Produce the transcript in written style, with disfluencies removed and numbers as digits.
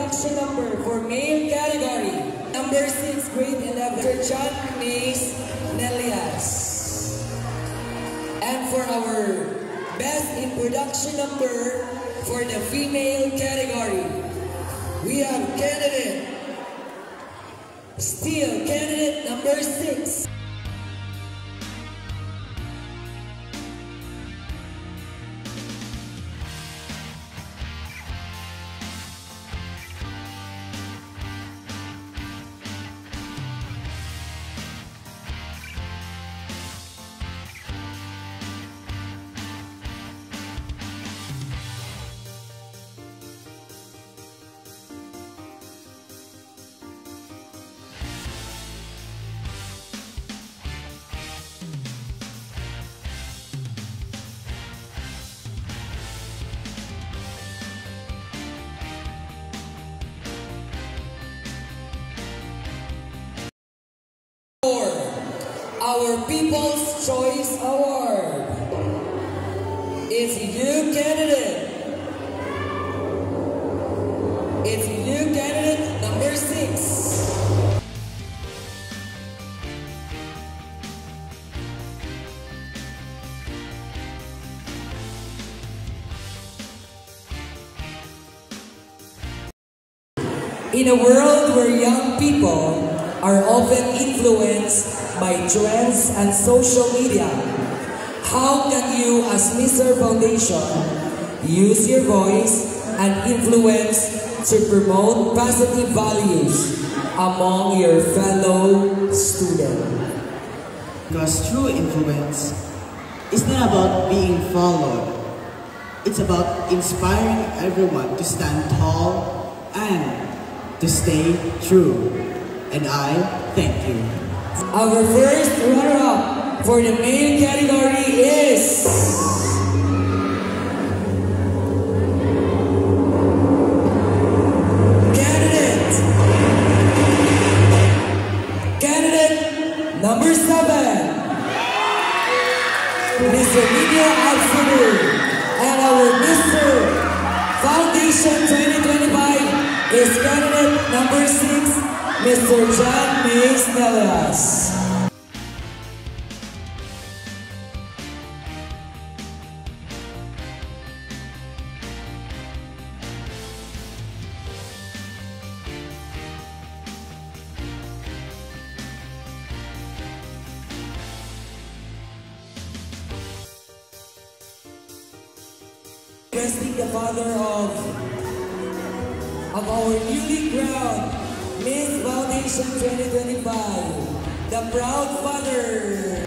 introduction number for male category. Number 6, grade 11, Sir John Mays Nelias. And for our best introduction number for the female category, we have candidate, still candidate number 6. Our People's Choice Award is you candidate. It's you candidate number 6. In a world where young people are often influenced by trends and social media, how can you as Mr. Foundation use your voice and influence to promote positive values among your fellow students? Because true influence is not about being followed. It's about inspiring everyone to stand tall and to stay true. And I thank you. Our first runner-up for the male category is candidate number 7, Mr. Miguel Alfredo. And our Mr. Foundation 2025 is candidate number 6, Mr. John Mays Nelias. Requesting the father of our newly crowned Miss Foundation 2025, the proud father